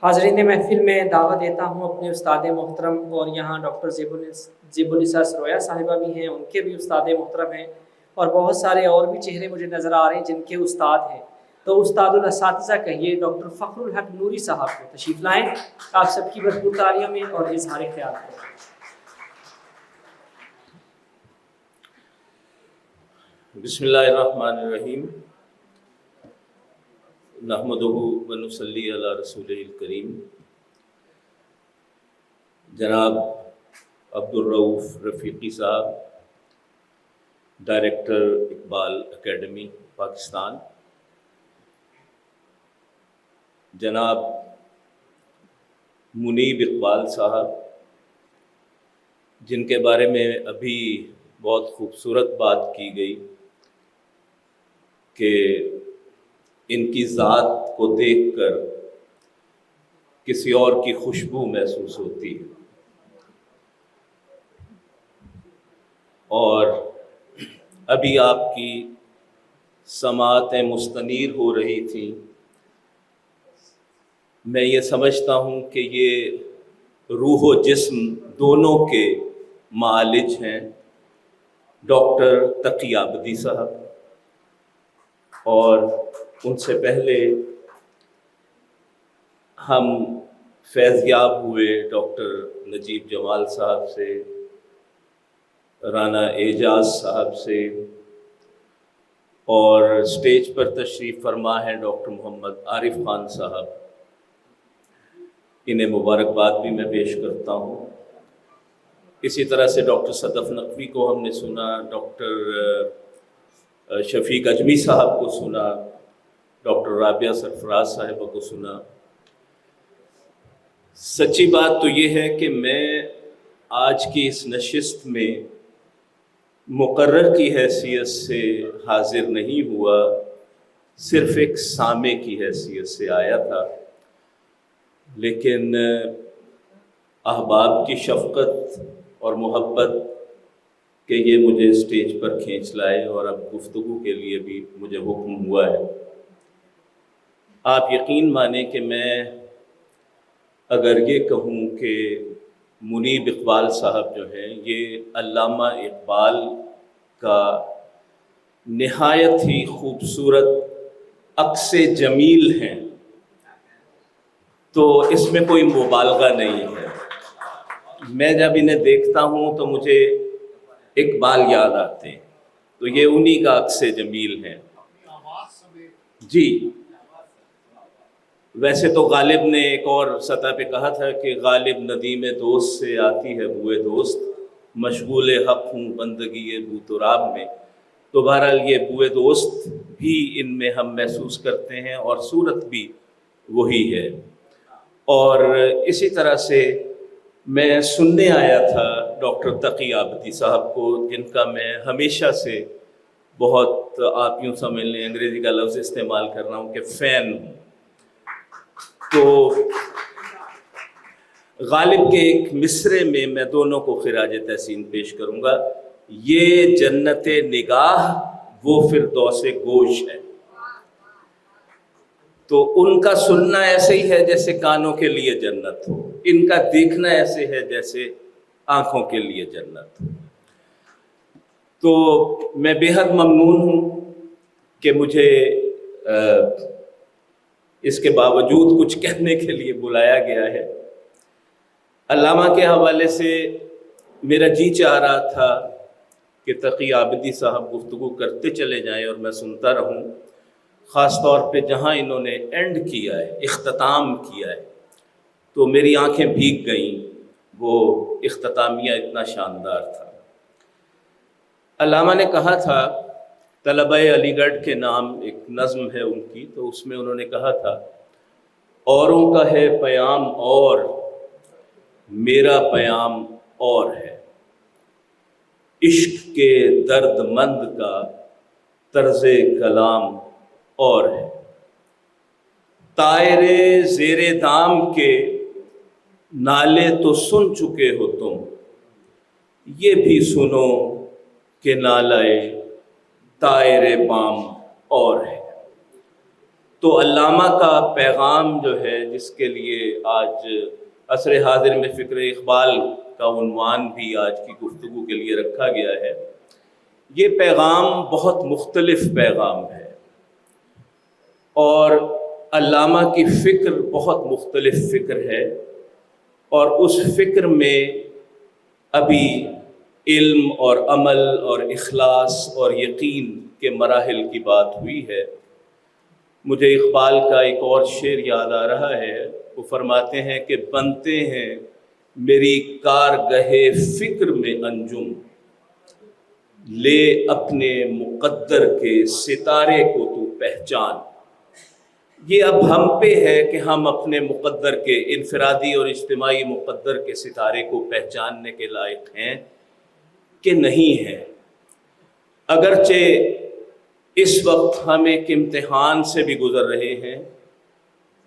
حاضرین محفل میں دعوت دیتا ہوں اپنے استاد محترم، اور یہاں ڈاکٹر زیب النساء سرویا صاحبہ بھی ہیں، ان کے بھی استاد محترم ہیں، اور بہت سارے اور بھی چہرے مجھے نظر آ رہے ہیں جن کے استاد ہیں۔ تو استاد الاساتذہ کہیے ڈاکٹر فخر الحق نوری صاحب کو تشریف لائیں، آپ سب کی بھرپور تالیوں میں اور اظہار خیال کریں۔ بسم اللہ الرحمن الرحیم، نحمدہ ونصلی علی رسولہ الکریم۔ جناب عبدالرؤف رفیقی صاحب، ڈائریکٹر اقبال اکیڈمی پاکستان، جناب منیب اقبال صاحب، جن کے بارے میں ابھی بہت خوبصورت بات کی گئی کہ ان کی ذات کو دیکھ کر کسی اور کی خوشبو محسوس ہوتی ہے، اور ابھی آپ کی سماعتیں مستنیر ہو رہی تھیں۔ میں یہ سمجھتا ہوں کہ یہ روح و جسم دونوں کے معالج ہیں، ڈاکٹر تقی عابدی صاحب، اور ان سے پہلے ہم فیض یاب ہوئے ڈاکٹر نجیب جمال صاحب سے، رانا اعجاز صاحب سے، اور اسٹیج پر تشریف فرما ہے ڈاکٹر محمد عارف خان صاحب، انہیں مبارکباد بھی میں پیش کرتا ہوں۔ اسی طرح سے ڈاکٹر صدف نقوی کو ہم نے سنا، ڈاکٹر شفیق اجمی صاحب کو سنا، ڈاکٹر رابعہ سرفراز صاحبہ کو سنا۔ سچی بات تو یہ ہے کہ میں آج کی اس نشست میں مقرر کی حیثیت سے حاضر نہیں ہوا، صرف ایک سامع کی حیثیت سے آیا تھا، لیکن احباب کی شفقت اور محبت کہ یہ مجھے اسٹیج پر کھینچ لائے، اور اب گفتگو کے لیے بھی مجھے حکم ہوا ہے۔ آپ یقین مانیں کہ میں اگر یہ کہوں کہ منیب اقبال صاحب جو ہیں یہ علامہ اقبال کا نہایت ہی خوبصورت عکس جمیل ہیں، تو اس میں کوئی مبالغہ نہیں ہے۔ میں جب انہیں دیکھتا ہوں تو مجھے اقبال یاد آتے ہیں، تو یہ انہی کا عکس جمیل ہیں۔ جی، ویسے تو غالب نے ایک اور سطح پہ کہا تھا کہ غالب ندیم دوست سے آتی ہے بوئے دوست، مشغول حق ہوں بندگی بو تراب میں، تو بہرحال یہ بوئے دوست بھی ان میں ہم محسوس کرتے ہیں، اور صورت بھی وہی ہے۔ اور اسی طرح سے میں سننے آیا تھا ڈاکٹر تقی عابدی صاحب کو، جن کا میں ہمیشہ سے بہت، آپ یوں سمجھ لیں انگریزی کا لفظ استعمال کر رہا ہوں کہ فین ہوں۔ تو غالب کے ایک مصرے میں میں دونوں کو خراج تحسین پیش کروں گا، یہ جنت نگاہ وہ فردوس گوش ہے۔ تو ان کا سننا ایسے ہی ہے جیسے کانوں کے لیے جنت ہو، ان کا دیکھنا ایسے ہے جیسے آنکھوں کے لیے جنت ہو۔ تو میں بے حد ممنون ہوں کہ مجھے اس کے باوجود کچھ کہنے کے لیے بلایا گیا ہے۔ علامہ کے حوالے سے میرا جی چاہ رہا تھا کہ تقی عابدی صاحب گفتگو کرتے چلے جائیں اور میں سنتا رہوں، خاص طور پہ جہاں انہوں نے اینڈ کیا ہے، اختتام کیا ہے، تو میری آنکھیں بھیگ گئیں، وہ اختتامیہ اتنا شاندار تھا۔ علامہ نے کہا تھا، طلبہ علی گڑھ کے نام ایک نظم ہے ان کی، تو اس میں انہوں نے کہا تھا، اوروں کا ہے پیام اور میرا پیام اور ہے، عشق کے درد مند کا طرز کلام اور ہے، طائر زیر دام کے نالے تو سن چکے ہو تم، یہ بھی سنو کہ نالے طائر بام اور ہے۔ تو علامہ کا پیغام جو ہے، جس کے لیے آج عصر حاضر میں فکر اقبال کا عنوان بھی آج کی گفتگو کے لیے رکھا گیا ہے، یہ پیغام بہت مختلف پیغام ہے، اور علامہ کی فکر بہت مختلف فکر ہے، اور اس فکر میں ابھی علم اور عمل اور اخلاص اور یقین کے مراحل کی بات ہوئی ہے۔ مجھے اقبال کا ایک اور شعر یاد آ رہا ہے، وہ فرماتے ہیں کہ بنتے ہیں میری کارگہ فکر میں انجم، لے اپنے مقدر کے ستارے کو تو پہچان۔ یہ اب ہم پہ ہے کہ ہم اپنے مقدر کے، انفرادی اور اجتماعی مقدر کے ستارے کو پہچاننے کے لائق ہیں کہ نہیں ہیں۔ اگرچہ اس وقت ہم ایک امتحان سے بھی گزر رہے ہیں،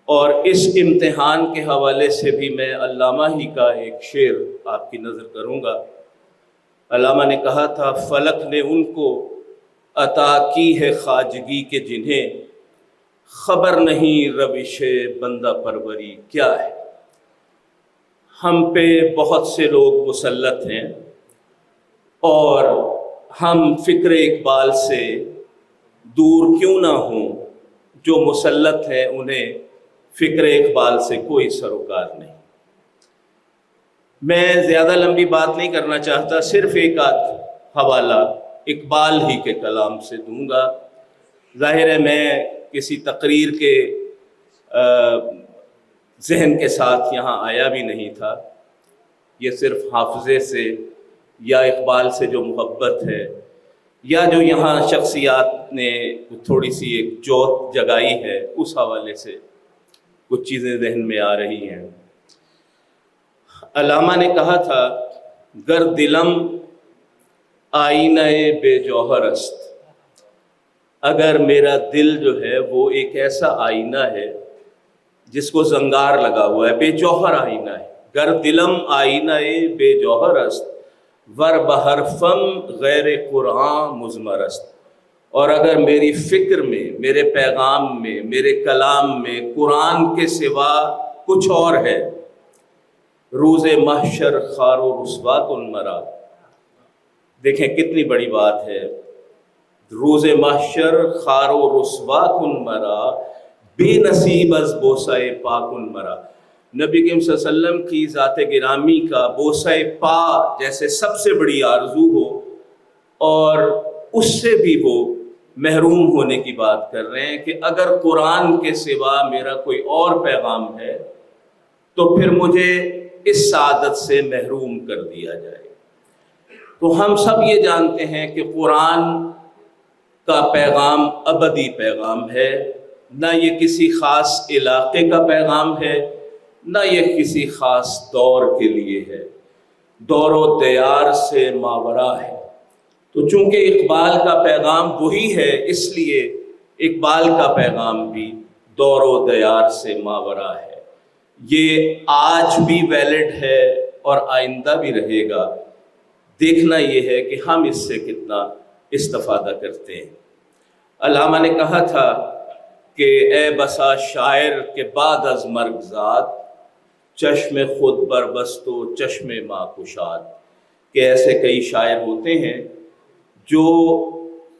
اور اس امتحان کے حوالے سے بھی میں علامہ ہی کا ایک شعر آپ کی نظر کروں گا۔ علامہ نے کہا تھا، فلک نے ان کو عطا کی ہے خواجگی کے جنہیں خبر نہیں روش بندہ پروری کیا ہے۔ ہم پہ بہت سے لوگ مسلط ہیں، اور ہم فکر اقبال سے دور کیوں نہ ہوں، جو مسلط ہیں انہیں فکر اقبال سے کوئی سروکار نہیں۔ میں زیادہ لمبی بات نہیں کرنا چاہتا، صرف ایک آدھ حوالہ اقبال ہی کے کلام سے دوں گا۔ ظاہر ہے میں کسی تقریر کے ذہن کے ساتھ یہاں آیا بھی نہیں تھا، یہ صرف حافظے سے یا اقبال سے جو محبت ہے، یا جو یہاں شخصیات نے تھوڑی سی ایک جوت جگائی ہے، اس حوالے سے کچھ چیزیں ذہن میں آ رہی ہیں۔ علامہ نے کہا تھا، گر دلم آئینہ بے جوہر است، اگر میرا دل جو ہے وہ ایک ایسا آئینہ ہے جس کو زنگار لگا ہوا ہے، بے جوہر آئینہ ہے، گر دلم آئینہ بے جوہر است ور بحرفم غیر قرآن مضمر است، اور اگر میری فکر میں، میرے پیغام میں، میرے کلام میں قرآن کے سوا کچھ اور ہے، روز محشر خار و رسوا کن مرا۔ دیکھیں کتنی بڑی بات ہے، روز محشر خار و رسوا کن مرا، بے نصیب از بوسہ پا کن مرا۔ نبی کریم صلی اللہ علیہ وسلم کی ذات گرامی کا بوسہ پا جیسے سب سے بڑی آرزو ہو، اور اس سے بھی وہ محروم ہونے کی بات کر رہے ہیں کہ اگر قرآن کے سوا میرا کوئی اور پیغام ہے تو پھر مجھے اس سعادت سے محروم کر دیا جائے۔ تو ہم سب یہ جانتے ہیں کہ قرآن کا پیغام ابدی پیغام ہے، نہ یہ کسی خاص علاقے کا پیغام ہے، نہ یہ کسی خاص دور کے لیے ہے، دور و دیار سے ماورا ہے۔ تو چونکہ اقبال کا پیغام وہی ہے، اس لیے اقبال کا پیغام بھی دور و دیار سے ماورا ہے۔ یہ آج بھی ویلڈ ہے اور آئندہ بھی رہے گا۔ دیکھنا یہ ہے کہ ہم اس سے کتنا استفادہ کرتے ہیں۔ علامہ نے کہا تھا کہ اے بسا شاعر کے بعد از مرگ زاد، چشم خود بربست و چشم ما کشاد، کہ ایسے کئی شاعر ہوتے ہیں جو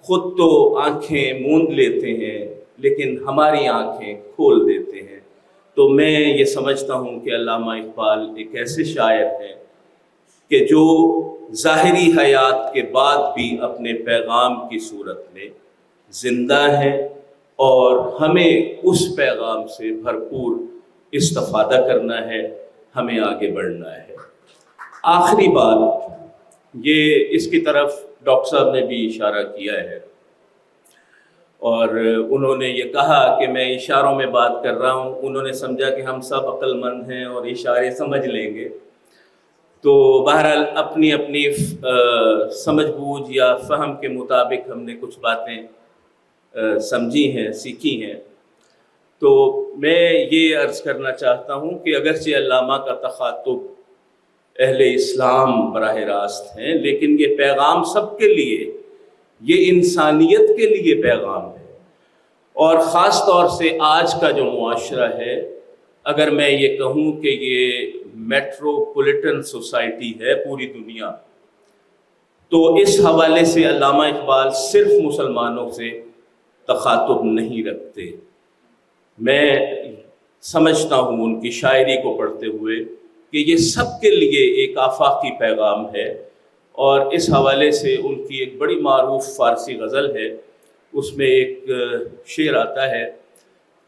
خود تو آنکھیں موند لیتے ہیں لیکن ہماری آنکھیں کھول دیتے ہیں۔ تو میں یہ سمجھتا ہوں کہ علامہ اقبال ایک ایسے شاعر ہیں کہ جو ظاہری حیات کے بعد بھی اپنے پیغام کی صورت میں زندہ ہیں، اور ہمیں اس پیغام سے بھرپور استفادہ کرنا ہے، ہمیں آگے بڑھنا ہے۔ آخری بات یہ، اس کی طرف ڈاکٹر صاحب نے بھی اشارہ کیا ہے، اور انہوں نے یہ کہا کہ میں اشاروں میں بات کر رہا ہوں، انہوں نے سمجھا کہ ہم سب عقل مند ہیں اور اشارے سمجھ لیں گے۔ تو بہرحال اپنی اپنی سمجھ بوجھ یا فہم کے مطابق ہم نے کچھ باتیں سمجھی ہیں، سیکھی ہیں۔ تو میں یہ عرض کرنا چاہتا ہوں کہ اگرچہ علامہ کا تخاطب اہل اسلام براہ راست ہیں، لیکن یہ پیغام سب کے لیے، یہ انسانیت کے لیے پیغام ہے۔ اور خاص طور سے آج کا جو معاشرہ ہے، اگر میں یہ کہوں کہ یہ میٹروپولیٹن سوسائٹی ہے پوری دنیا، تو اس حوالے سے علامہ اقبال صرف مسلمانوں سے تخاطب نہیں رکھتے۔ میں سمجھتا ہوں ان کی شاعری کو پڑھتے ہوئے کہ یہ سب کے لیے ایک آفاقی پیغام ہے، اور اس حوالے سے ان کی ایک بڑی معروف فارسی غزل ہے، اس میں ایک شعر آتا ہے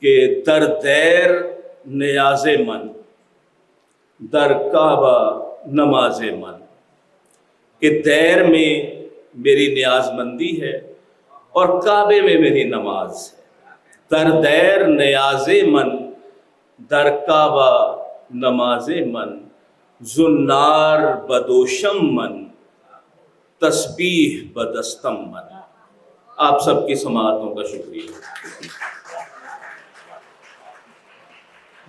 کہ در دیر نیاز من، در کعبہ نماز من، کہ دیر میں میری نیاز مندی ہے اور کعبے میں میری نماز ہے۔ در دیر نیاز من، در کعبہ نماز من، زنار بدوشم من، تسبیح بدستم من۔ آپ سب کی سماعتوں کا شکریہ۔